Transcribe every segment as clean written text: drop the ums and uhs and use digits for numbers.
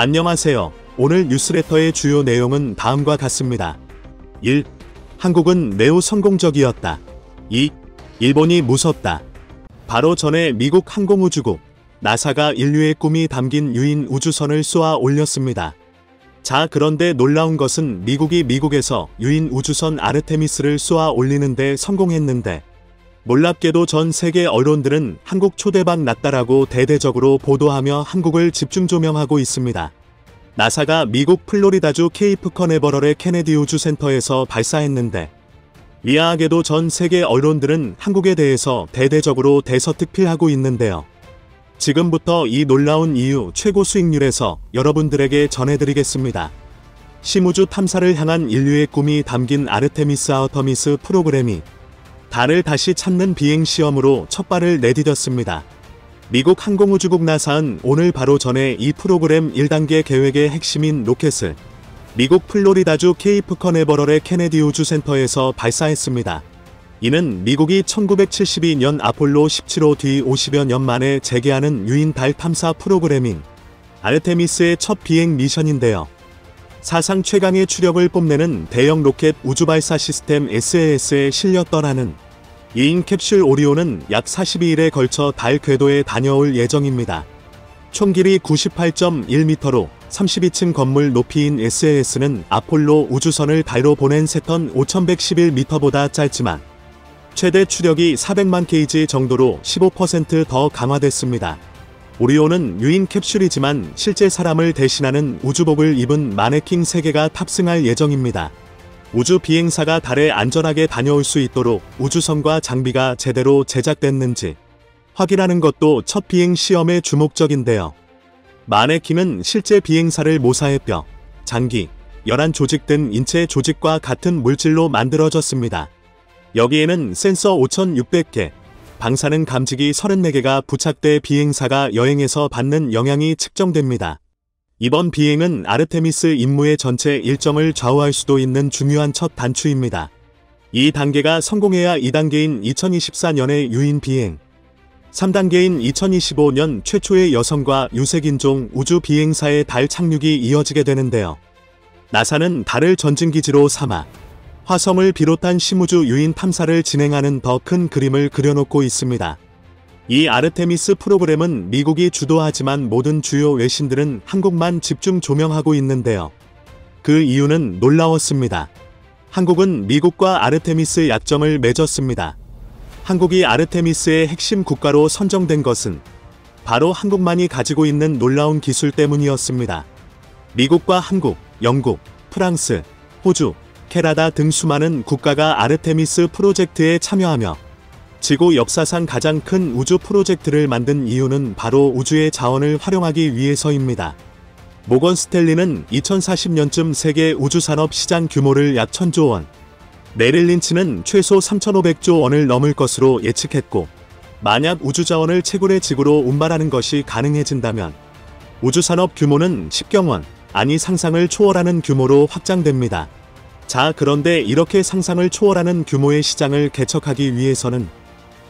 안녕하세요. 오늘 뉴스레터의 주요 내용은 다음과 같습니다. 1. 한국은 매우 성공적이었다. 2. 일본이 무섭다. 바로 전에 미국 항공우주국 나사가 인류의 꿈이 담긴 유인 우주선을 쏘아 올렸습니다. 자, 그런데 놀라운 것은 미국에서 유인 우주선 아르테미스를 쏘아 올리는데 성공했는데, 놀랍게도 전 세계 언론들은 한국 초대박 났다라고 대대적으로 보도하며 한국을 집중 조명하고 있습니다. 나사가 미국 플로리다주 케이프 커네버럴의 케네디 우주센터에서 발사했는데, 이상하게도 전 세계 언론들은 한국에 대해서 대대적으로 대서특필하고 있는데요. 지금부터 이 놀라운 이유 최고 수익률에서 여러분들에게 전해드리겠습니다. 심우주 탐사를 향한 인류의 꿈이 담긴 아르테미스 아터미스 프로그램이 달을 다시 찾는 비행 시험으로 첫 발을 내디뎠습니다. 미국 항공우주국 나사는 오늘 바로 전에 이 프로그램 1단계 계획의 핵심인 로켓을 미국 플로리다주 케이프 커네버럴의 케네디 우주센터에서 발사했습니다. 이는 미국이 1972년 아폴로 17호 뒤 50여 년 만에 재개하는 유인 달 탐사 프로그램인 아르테미스의 첫 비행 미션인데요. 사상 최강의 추력을 뽐내는 대형 로켓 우주발사 시스템 SAS에 실려 떠나는 2인 캡슐 오리온은 약 42일에 걸쳐 달 궤도에 다녀올 예정입니다. 총 길이 98.1m로 32층 건물 높이인 SAS는 아폴로 우주선을 달로 보낸 세턴 5111m보다 짧지만 최대 추력이 400만 kg 정도로 15% 더 강화됐습니다. 오리온은 유인 캡슐이지만 실제 사람을 대신하는 우주복을 입은 마네킹 3개가 탑승할 예정입니다. 우주 비행사가 달에 안전하게 다녀올 수 있도록 우주선과 장비가 제대로 제작됐는지 확인하는 것도 첫 비행 시험의 주목적인데요. 마네킹은 실제 비행사를 모사의 뼈, 장기, 열한 조직 등 인체 조직과 같은 물질로 만들어졌습니다. 여기에는 센서 5,600개, 방사능 감지기 34개가 부착돼 비행사가 여행에서 받는 영향이 측정됩니다. 이번 비행은 아르테미스 임무의 전체 일정을 좌우할 수도 있는 중요한 첫 단추입니다. 이 단계가 성공해야 2단계인 2024년의 유인 비행, 3단계인 2025년 최초의 여성과 유색인종 우주 비행사의 달 착륙이 이어지게 되는데요. 나사는 달을 전진기지로 삼아 화성을 비롯한 심우주 유인 탐사를 진행하는 더 큰 그림을 그려놓고 있습니다. 이 아르테미스 프로그램은 미국이 주도하지만 모든 주요 외신들은 한국만 집중 조명하고 있는데요. 그 이유는 놀라웠습니다. 한국은 미국과 아르테미스 약정을 맺었습니다. 한국이 아르테미스의 핵심 국가로 선정된 것은 바로 한국만이 가지고 있는 놀라운 기술 때문이었습니다. 미국과 한국, 영국, 프랑스, 호주, 캐나다 등 수많은 국가가 아르테미스 프로젝트에 참여하며 지구 역사상 가장 큰 우주 프로젝트를 만든 이유는 바로 우주의 자원을 활용하기 위해서입니다. 모건 스탠리는 2040년쯤 세계 우주산업 시장 규모를 약 1,000조 원, 메릴 린치는 최소 3,500조 원을 넘을 것으로 예측했고, 만약 우주자원을 채굴의 지구로 운반하는 것이 가능해진다면 우주산업 규모는 10경 원, 아니 상상을 초월하는 규모로 확장됩니다. 자, 그런데 이렇게 상상을 초월하는 규모의 시장을 개척하기 위해서는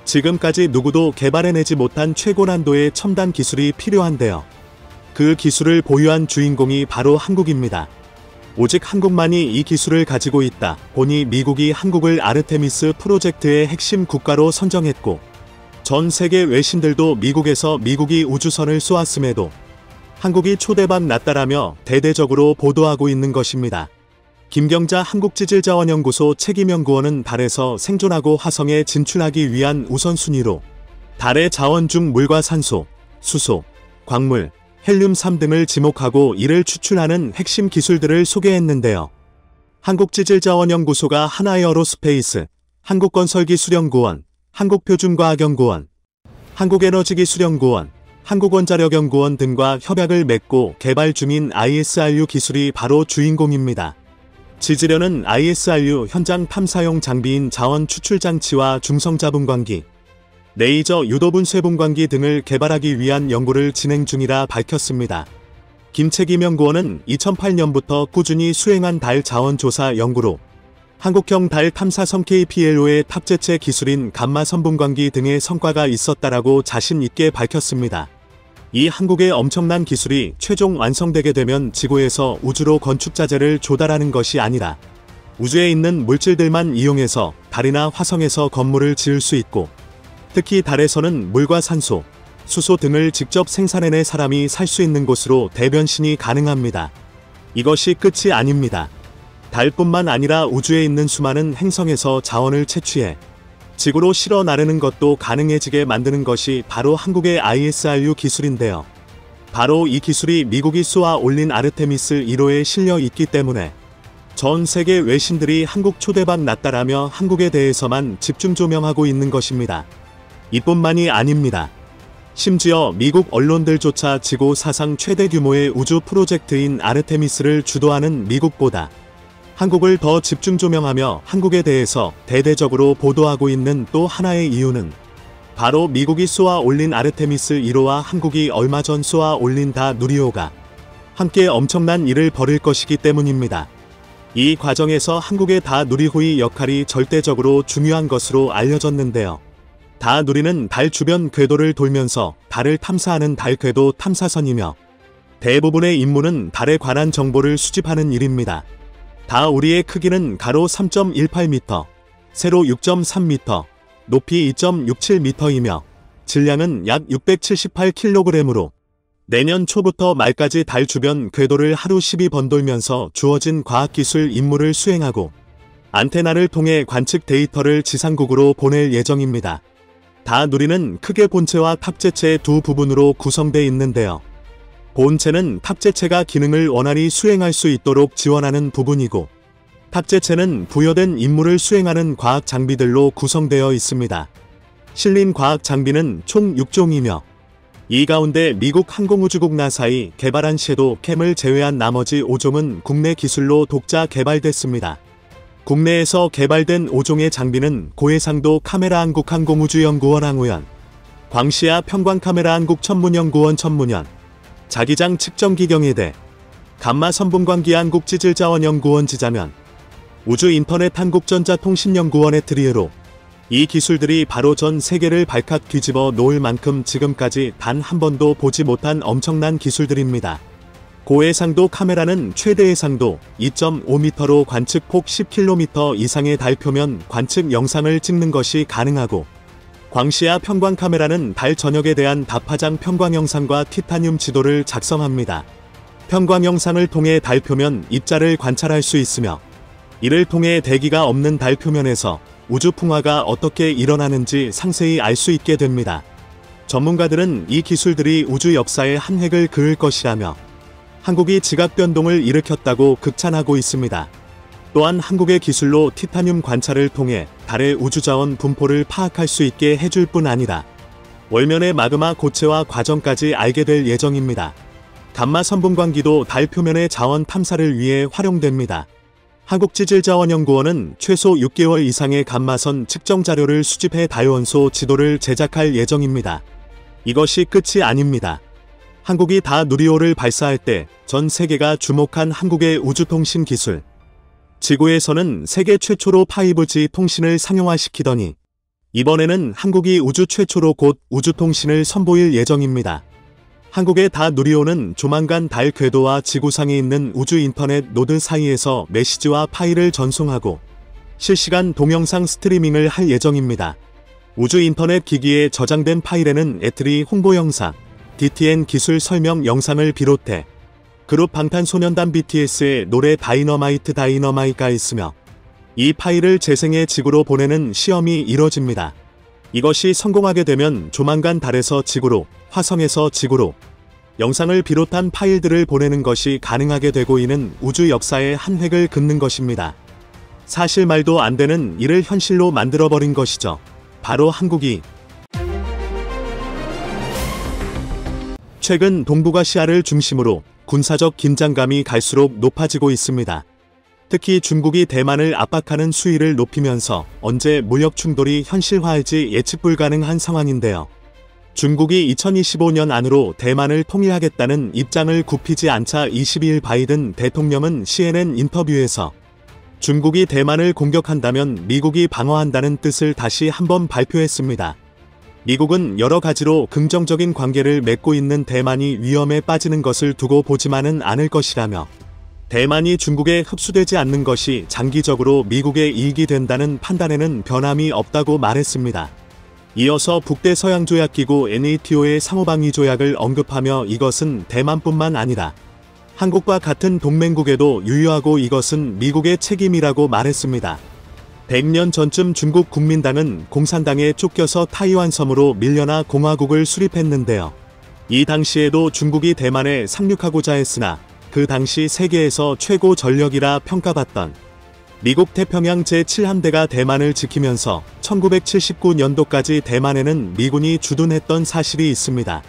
지금까지 누구도 개발해내지 못한 최고 난도의 첨단 기술이 필요한데요. 그 기술을 보유한 주인공이 바로 한국입니다. 오직 한국만이 이 기술을 가지고 있다 보니 미국이 한국을 아르테미스 프로젝트의 핵심 국가로 선정했고, 전 세계 외신들도 미국이 우주선을 쏘았음에도 한국이 초대박 났다라며 대대적으로 보도하고 있는 것입니다. 김경자 한국지질자원연구소 책임연구원은 달에서 생존하고 화성에 진출하기 위한 우선순위로 달의 자원 중 물과 산소, 수소, 광물, 헬륨3 등을 지목하고 이를 추출하는 핵심 기술들을 소개했는데요. 한국지질자원연구소가 하나에어로스페이스, 한국건설기술연구원, 한국표준과학연구원, 한국에너지기술연구원, 한국원자력연구원 등과 협약을 맺고 개발 중인 ISRU 기술이 바로 주인공입니다. 지지련은 ISRU 현장 탐사용 장비인 자원 추출 장치와 중성자분광기, 레이저 유도분쇄분광기 등을 개발하기 위한 연구를 진행 중이라 밝혔습니다. 김책임 연구원은 2008년부터 꾸준히 수행한 달 자원조사 연구로 한국형 달 탐사선 KPLO의 탑재체 기술인 감마 선분광기 등의 성과가 있었다라고 자신 있게 밝혔습니다. 이 한국의 엄청난 기술이 최종 완성되게 되면 지구에서 우주로 건축자재를 조달하는 것이 아니라 우주에 있는 물질들만 이용해서 달이나 화성에서 건물을 지을 수 있고, 특히 달에서는 물과 산소, 수소 등을 직접 생산해내 사람이 살 수 있는 곳으로 대변신이 가능합니다. 이것이 끝이 아닙니다. 달뿐만 아니라 우주에 있는 수많은 행성에서 자원을 채취해 지구로 실어 나르는 것도 가능해지게 만드는 것이 바로 한국의 ISRU 기술인데요. 바로 이 기술이 미국이 쏘아 올린 아르테미스 1호에 실려 있기 때문에 전 세계 외신들이 한국 초대박 났다라며 한국에 대해서만 집중 조명하고 있는 것입니다. 이뿐만이 아닙니다. 심지어 미국 언론들조차 지구 사상 최대 규모의 우주 프로젝트인 아르테미스를 주도하는 미국보다 한국을 더 집중 조명하며 한국에 대해서 대대적으로 보도하고 있는 또 하나의 이유는 바로 미국이 쏘아 올린 아르테미스 1호와 한국이 얼마 전 쏘아 올린 다 누리호가 함께 엄청난 일을 벌일 것이기 때문입니다. 이 과정에서 한국의 다 누리호의 역할이 절대적으로 중요한 것으로 알려졌는데요. 다 누리는 달 주변 궤도를 돌면서 달을 탐사하는 달 궤도 탐사선이며, 대부분의 임무는 달에 관한 정보를 수집하는 일입니다. 다 우리의 크기는 가로 3.18m, 세로 6.3m, 높이 2.67m이며 질량은 약 678kg으로 내년 초부터 말까지 달 주변 궤도를 하루 12번 돌면서 주어진 과학기술 임무를 수행하고 안테나를 통해 관측 데이터를 지상국으로 보낼 예정입니다. 다 누리는 크게 본체와 탑재체 두 부분으로 구성되어 있는데요. 본체는 탑재체가 기능을 원활히 수행할 수 있도록 지원하는 부분이고, 탑재체는 부여된 임무를 수행하는 과학 장비들로 구성되어 있습니다. 실린 과학 장비는 총 6종이며 이 가운데 미국 항공우주국 나사이 개발한 섀도우 캠을 제외한 나머지 5종은 국내 기술로 독자 개발됐습니다. 국내에서 개발된 5종의 장비는 고해상도 카메라 한국항공우주연구원 항우연, 광시야 평광카메라 한국천문연구원 천문연, 자기장 측정기 경희대, 감마선분광기 한국지질자원연구원 지자면, 우주인터넷 한국전자통신연구원의 트리에로, 이 기술들이 바로 전 세계를 발칵 뒤집어 놓을 만큼 지금까지 단 한 번도 보지 못한 엄청난 기술들입니다. 고해상도 카메라는 최대 해상도 2.5m로 관측폭 10km 이상의 달 표면 관측 영상을 찍는 것이 가능하고, 광시야 평광 카메라는 달 전역에 대한 다파장 평광 영상과 티타늄 지도를 작성합니다. 평광 영상을 통해 달 표면 입자를 관찰할 수 있으며, 이를 통해 대기가 없는 달 표면에서 우주 풍화가 어떻게 일어나는지 상세히 알 수 있게 됩니다. 전문가들은 이 기술들이 우주 역사의 한 획을 그을 것이라며 한국이 지각 변동을 일으켰다고 극찬하고 있습니다. 또한 한국의 기술로 티타늄 관찰을 통해 달의 우주자원 분포를 파악할 수 있게 해줄 뿐 아니라 월면의 마그마 고체화 과정까지 알게 될 예정입니다. 감마 선분광기도 달 표면의 자원 탐사를 위해 활용됩니다. 한국지질자원연구원은 최소 6개월 이상의 감마선 측정 자료를 수집해 달원소 지도를 제작할 예정입니다. 이것이 끝이 아닙니다. 한국이 다 누리호를 발사할 때 전 세계가 주목한 한국의 우주통신 기술. 지구에서는 세계 최초로 5G 통신을 상용화시키더니 이번에는 한국이 우주 최초로 곧 우주통신을 선보일 예정입니다. 한국의 다 누리호는 조만간 달 궤도와 지구상에 있는 우주 인터넷 노드 사이에서 메시지와 파일을 전송하고 실시간 동영상 스트리밍을 할 예정입니다. 우주 인터넷 기기에 저장된 파일에는 E3 홍보 영상, DTN 기술 설명 영상을 비롯해 그룹 방탄소년단 BTS의 노래 다이너마이트가 있으며 이 파일을 재생해 지구로 보내는 시험이 이뤄집니다. 이것이 성공하게 되면 조만간 달에서 지구로, 화성에서 지구로 영상을 비롯한 파일들을 보내는 것이 가능하게 되고 이는 우주 역사의 한 획을 긋는 것입니다. 사실 말도 안 되는 일을 현실로 만들어버린 것이죠. 바로 한국이. 최근 동북아시아를 중심으로 군사적 긴장감이 갈수록 높아지고 있습니다. 특히 중국이 대만을 압박하는 수위를 높이면서 언제 무력 충돌이 현실화할지 예측 불가능한 상황인데요. 중국이 2025년 안으로 대만을 통일하겠다는 입장을 굽히지 않자 22일 바이든 대통령은 CNN 인터뷰에서 중국이 대만을 공격한다면 미국이 방어한다는 뜻을 다시 한번 발표했습니다. 미국은 여러 가지로 긍정적인 관계를 맺고 있는 대만이 위험에 빠지는 것을 두고 보지만은 않을 것이라며 대만이 중국에 흡수되지 않는 것이 장기적으로 미국의 이익이 된다는 판단에는 변함이 없다고 말했습니다. 이어서 북대서양조약기구 NATO의 상호방위 조약을 언급하며 이것은 대만뿐만 아니라 한국과 같은 동맹국에도 유효하고 이것은 미국의 책임이라고 말했습니다. 100년 전쯤 중국 국민당은 공산당에 쫓겨서 타이완 섬으로 밀려나 공화국을 수립했는데요. 이 당시에도 중국이 대만에 상륙하고자 했으나 그 당시 세계에서 최고 전력이라 평가받던 미국 태평양 제7함대가 대만을 지키면서 1979년도까지 대만에는 미군이 주둔했던 사실이 있습니다.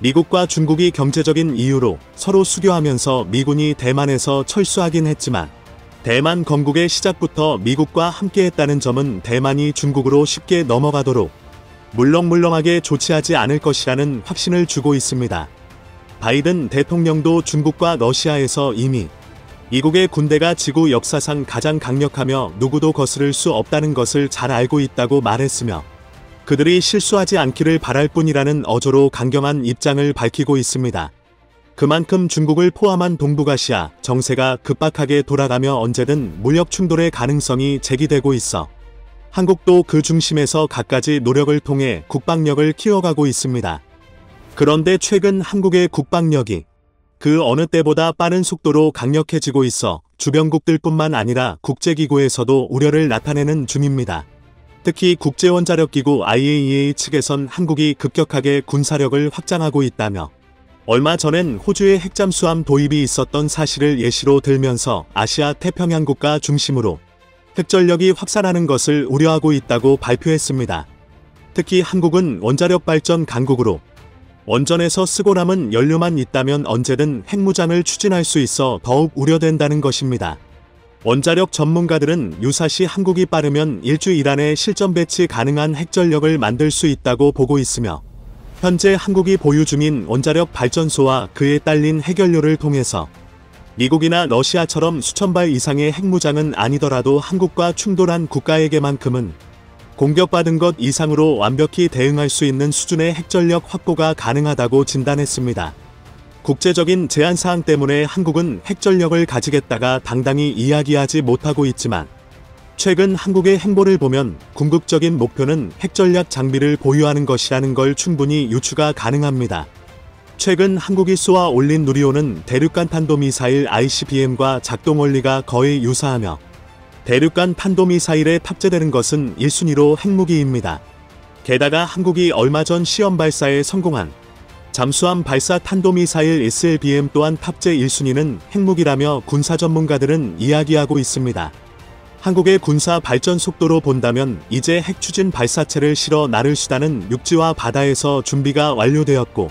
미국과 중국이 경제적인 이유로 서로 수교하면서 미군이 대만에서 철수하긴 했지만 대만 건국의 시작부터 미국과 함께했다는 점은 대만이 중국으로 쉽게 넘어가도록 물렁물렁하게 조치하지 않을 것이라는 확신을 주고 있습니다. 바이든 대통령도 중국과 러시아에서 이미 미국의 군대가 지구 역사상 가장 강력하며 누구도 거스를 수 없다는 것을 잘 알고 있다고 말했으며 그들이 실수하지 않기를 바랄 뿐이라는 어조로 강경한 입장을 밝히고 있습니다. 그만큼 중국을 포함한 동북아시아 정세가 급박하게 돌아가며 언제든 무력 충돌의 가능성이 제기되고 있어 한국도 그 중심에서 갖가지 노력을 통해 국방력을 키워가고 있습니다. 그런데 최근 한국의 국방력이 그 어느 때보다 빠른 속도로 강력해지고 있어 주변국들뿐만 아니라 국제기구에서도 우려를 나타내는 중입니다. 특히 국제원자력기구 IAEA 측에선 한국이 급격하게 군사력을 확장하고 있다며 얼마 전엔 호주의 핵잠수함 도입이 있었던 사실을 예시로 들면서 아시아 태평양 국가 중심으로 핵전력이 확산하는 것을 우려하고 있다고 발표했습니다. 특히 한국은 원자력 발전 강국으로 원전에서 쓰고 남은 연료만 있다면 언제든 핵무장을 추진할 수 있어 더욱 우려된다는 것입니다. 원자력 전문가들은 유사시 한국이 빠르면 일주일 안에 실전 배치 가능한 핵전력을 만들 수 있다고 보고 있으며 현재 한국이 보유 중인 원자력 발전소와 그에 딸린 핵연료를 통해서 미국이나 러시아처럼 수천 발 이상의 핵무장은 아니더라도 한국과 충돌한 국가에게만큼은 공격받은 것 이상으로 완벽히 대응할 수 있는 수준의 핵전력 확보가 가능하다고 진단했습니다. 국제적인 제한사항 때문에 한국은 핵전력을 가지겠다가 당당히 이야기하지 못하고 있지만 최근 한국의 행보를 보면 궁극적인 목표는 핵전략 장비를 보유하는 것이라는 걸 충분히 유추가 가능합니다. 최근 한국이 쏘아 올린 누리호는 대륙간 탄도미사일 ICBM과 작동 원리가 거의 유사하며 대륙간 탄도미사일에 탑재되는 것은 1순위로 핵무기입니다. 게다가 한국이 얼마 전 시험 발사에 성공한 잠수함 발사 탄도미사일 SLBM 또한 탑재 1순위는 핵무기라며 군사 전문가들은 이야기하고 있습니다. 한국의 군사 발전 속도로 본다면 이제 핵추진 발사체를 실어 나를 수단은 육지와 바다에서 준비가 완료되었고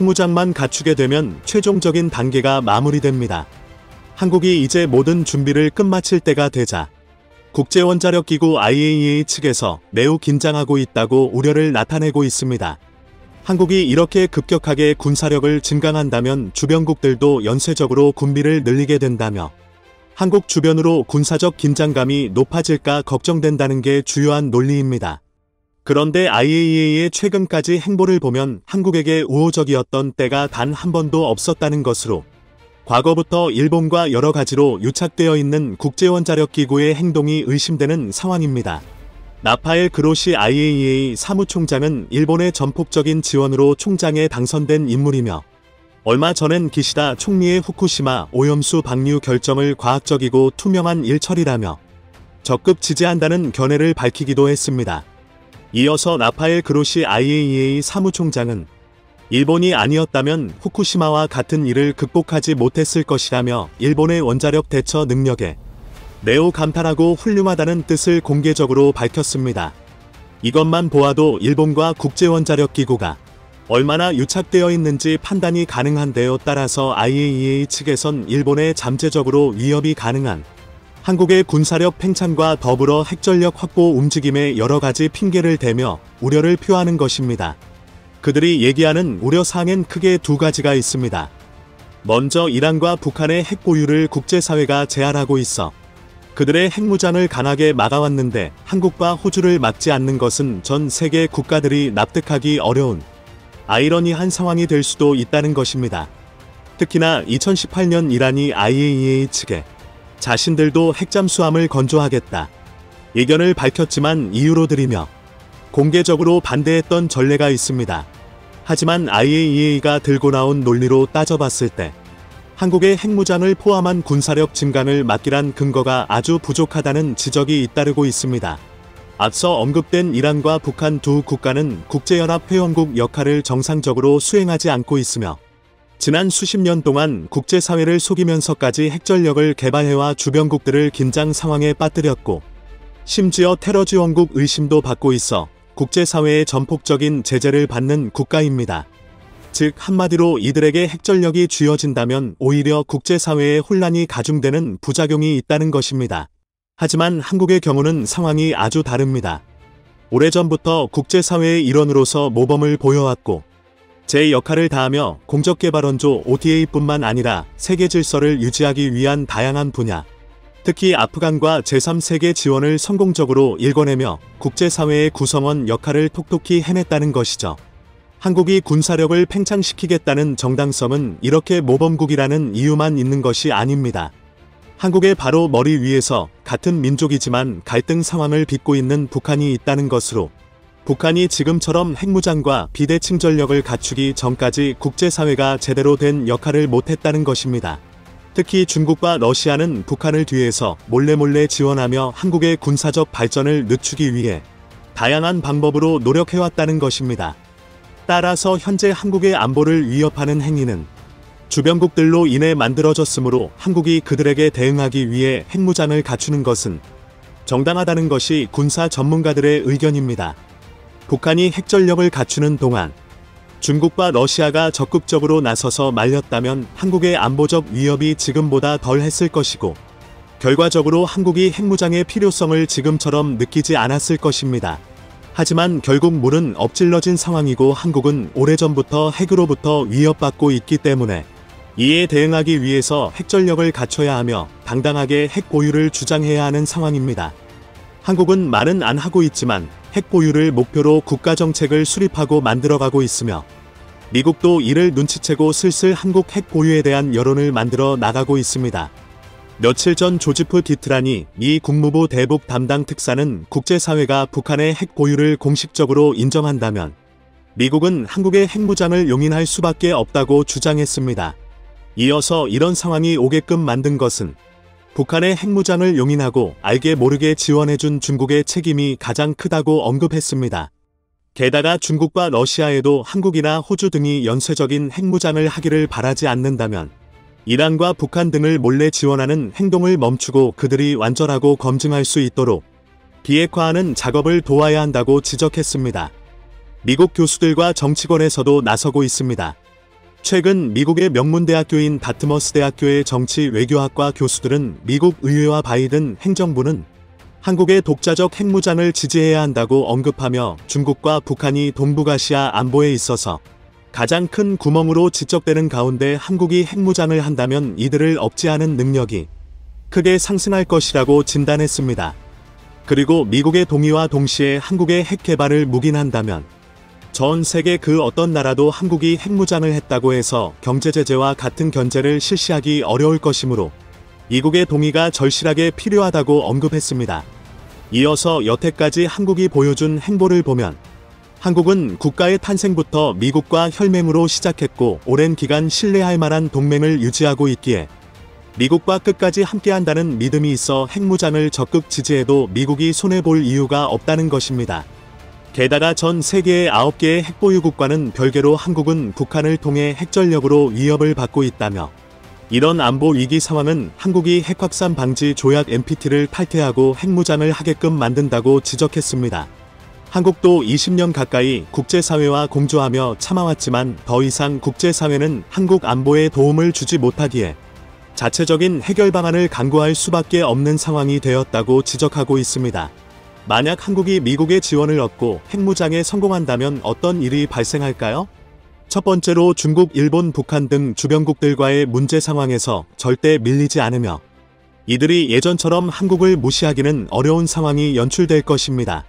핵무장만 갖추게 되면 최종적인 단계가 마무리됩니다. 한국이 이제 모든 준비를 끝마칠 때가 되자 국제원자력기구 IAEA 측에서 매우 긴장하고 있다고 우려를 나타내고 있습니다. 한국이 이렇게 급격하게 군사력을 증강한다면 주변국들도 연쇄적으로 군비를 늘리게 된다며 한국 주변으로 군사적 긴장감이 높아질까 걱정된다는 게 주요한 논리입니다. 그런데 IAEA의 최근까지 행보를 보면 한국에게 우호적이었던 때가 단 한 번도 없었다는 것으로 과거부터 일본과 여러 가지로 유착되어 있는 국제원자력기구의 행동이 의심되는 상황입니다. 라파엘 그로시 IAEA 사무총장은 일본의 전폭적인 지원으로 총장에 당선된 인물이며 얼마 전엔 기시다 총리의 후쿠시마 오염수 방류 결정을 과학적이고 투명한 일처리라며 적극 지지한다는 견해를 밝히기도 했습니다. 이어서 라파엘 그로시 IAEA 사무총장은 일본이 아니었다면 후쿠시마와 같은 일을 극복하지 못했을 것이라며 일본의 원자력 대처 능력에 매우 감탄하고 훌륭하다는 뜻을 공개적으로 밝혔습니다. 이것만 보아도 일본과 국제원자력기구가 얼마나 유착되어 있는지 판단이 가능한데요. 따라서 IAEA 측에선 일본에 잠재적으로 위협이 가능한 한국의 군사력 팽창과 더불어 핵전력 확보 움직임에 여러 가지 핑계를 대며 우려를 표하는 것입니다. 그들이 얘기하는 우려사항엔 크게 두 가지가 있습니다. 먼저 이란과 북한의 핵 보유를 국제사회가 제한하고 있어 그들의 핵무장을 강하게 막아왔는데 한국과 호주를 막지 않는 것은 전 세계 국가들이 납득하기 어려운 아이러니한 상황이 될 수도 있다는 것입니다. 특히나 2018년 이란이 IAEA 측에 자신들도 핵잠수함을 건조하겠다 의견을 밝혔지만 이유로 들이며 공개적으로 반대했던 전례가 있습니다. 하지만 IAEA가 들고 나온 논리로 따져봤을 때 한국의 핵무장을 포함한 군사력 증강을 막기란 근거가 아주 부족하다는 지적이 잇따르고 있습니다. 앞서 언급된 이란과 북한 두 국가는 국제연합 회원국 역할을 정상적으로 수행하지 않고 있으며 지난 수십 년 동안 국제사회를 속이면서까지 핵전력을 개발해와 주변국들을 긴장 상황에 빠뜨렸고 심지어 테러 지원국 의심도 받고 있어 국제사회의 전폭적인 제재를 받는 국가입니다. 즉 한마디로 이들에게 핵전력이 쥐어진다면 오히려 국제사회의 혼란이 가중되는 부작용이 있다는 것입니다. 하지만 한국의 경우는 상황이 아주 다릅니다. 오래전부터 국제사회의 일원으로서 모범을 보여왔고 제 역할을 다하며 공적개발원조 ODA뿐만 아니라 세계 질서를 유지하기 위한 다양한 분야, 특히 아프간과 제3세계 지원을 성공적으로 일궈내며 국제사회의 구성원 역할을 톡톡히 해냈다는 것이죠. 한국이 군사력을 팽창시키겠다는 정당성은 이렇게 모범국이라는 이유만 있는 것이 아닙니다. 한국의 바로 머리 위에서 같은 민족이지만 갈등 상황을 빚고 있는 북한이 있다는 것으로 북한이 지금처럼 핵무장과 비대칭 전력을 갖추기 전까지 국제사회가 제대로 된 역할을 못했다는 것입니다. 특히 중국과 러시아는 북한을 뒤에서 몰래 지원하며 한국의 군사적 발전을 늦추기 위해 다양한 방법으로 노력해왔다는 것입니다. 따라서 현재 한국의 안보를 위협하는 행위는 주변국들로 인해 만들어졌으므로 한국이 그들에게 대응하기 위해 핵무장을 갖추는 것은 정당하다는 것이 군사 전문가들의 의견입니다. 북한이 핵전력을 갖추는 동안 중국과 러시아가 적극적으로 나서서 말렸다면 한국의 안보적 위협이 지금보다 덜 했을 것이고 결과적으로 한국이 핵무장의 필요성을 지금처럼 느끼지 않았을 것입니다. 하지만 결국 물은 엎질러진 상황이고 한국은 오래전부터 핵으로부터 위협받고 있기 때문에 이에 대응하기 위해서 핵전력을 갖춰야 하며 당당하게 핵 보유를 주장해야 하는 상황입니다. 한국은 말은 안 하고 있지만 핵 보유를 목표로 국가정책을 수립하고 만들어가고 있으며 미국도 이를 눈치채고 슬슬 한국 핵 보유에 대한 여론을 만들어 나가고 있습니다. 며칠 전 조지프 디트라니 미 국무부 대북 담당 특사는 국제사회가 북한의 핵 보유를 공식적으로 인정한다면 미국은 한국의 핵무장을 용인할 수밖에 없다고 주장했습니다. 이어서 이런 상황이 오게끔 만든 것은 북한의 핵무장을 용인하고 알게 모르게 지원해준 중국의 책임이 가장 크다고 언급했습니다. 게다가 중국과 러시아에도 한국이나 호주 등이 연쇄적인 핵무장을 하기를 바라지 않는다면 이란과 북한 등을 몰래 지원하는 행동을 멈추고 그들이 완전하고 검증할 수 있도록 비핵화하는 작업을 도와야 한다고 지적했습니다. 미국 교수들과 정치권에서도 나서고 있습니다. 최근 미국의 명문대학교인 다트머스 대학교의 정치 외교학과 교수들은 미국 의회와 바이든 행정부는 한국의 독자적 핵무장을 지지해야 한다고 언급하며 중국과 북한이 동북아시아 안보에 있어서 가장 큰 구멍으로 지적되는 가운데 한국이 핵무장을 한다면 이들을 억제하는 능력이 크게 상승할 것이라고 진단했습니다. 그리고 미국의 동의와 동시에 한국의 핵 개발을 묵인한다면 전 세계 그 어떤 나라도 한국이 핵무장을 했다고 해서 경제제재와 같은 견제를 실시하기 어려울 것이므로 미국의 동의가 절실하게 필요하다고 언급했습니다. 이어서 여태까지 한국이 보여준 행보를 보면 한국은 국가의 탄생부터 미국과 혈맹으로 시작했고 오랜 기간 신뢰할 만한 동맹을 유지하고 있기에 미국과 끝까지 함께한다는 믿음이 있어 핵무장을 적극 지지해도 미국이 손해볼 이유가 없다는 것입니다. 게다가 전 세계의 9개의 핵보유 국가는 별개로 한국은 북한을 통해 핵전력으로 위협을 받고 있다며 이런 안보 위기 상황은 한국이 핵확산 방지 조약 NPT를 탈퇴하고 핵무장을 하게끔 만든다고 지적했습니다. 한국도 20년 가까이 국제사회와 공조하며 참아왔지만 더 이상 국제사회는 한국 안보에 도움을 주지 못하기에 자체적인 해결 방안을 강구할 수밖에 없는 상황이 되었다고 지적하고 있습니다. 만약 한국이 미국의 지원을 얻고 핵무장에 성공한다면 어떤 일이 발생할까요? 첫 번째로 중국, 일본, 북한 등 주변국들과의 문제 상황에서 절대 밀리지 않으며 이들이 예전처럼 한국을 무시하기는 어려운 상황이 연출될 것입니다.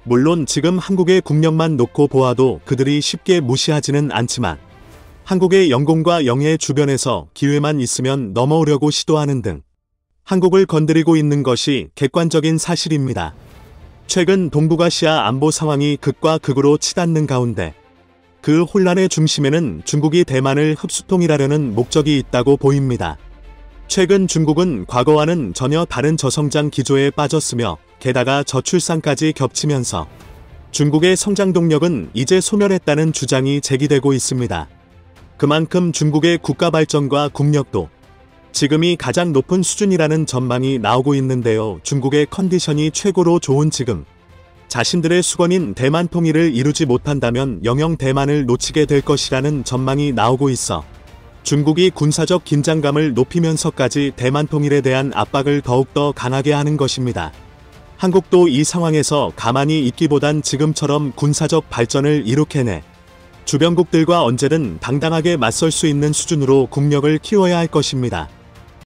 물론 지금 한국의 국력만 놓고 보아도 그들이 쉽게 무시하지는 않지만 한국의 영공과 영해 주변에서 기회만 있으면 넘어오려고 시도하는 등 한국을 건드리고 있는 것이 객관적인 사실입니다. 최근 동북아시아 안보 상황이 극과 극으로 치닫는 가운데 그 혼란의 중심에는 중국이 대만을 흡수통일하려는 목적이 있다고 보입니다. 최근 중국은 과거와는 전혀 다른 저성장 기조에 빠졌으며 게다가 저출산까지 겹치면서 중국의 성장 동력은 이제 소멸했다는 주장이 제기되고 있습니다. 그만큼 중국의 국가 발전과 국력도 지금이 가장 높은 수준이라는 전망이 나오고 있는데요. 중국의 컨디션이 최고로 좋은 지금 자신들의 수건인 대만 통일을 이루지 못한다면 영영 대만을 놓치게 될 것이라는 전망이 나오고 있어 중국이 군사적 긴장감을 높이면서까지 대만 통일에 대한 압박을 더욱더 강하게 하는 것입니다. 한국도 이 상황에서 가만히 있기보단 지금처럼 군사적 발전을 이룩해내 주변국들과 언제든 당당하게 맞설 수 있는 수준으로 국력을 키워야 할 것입니다.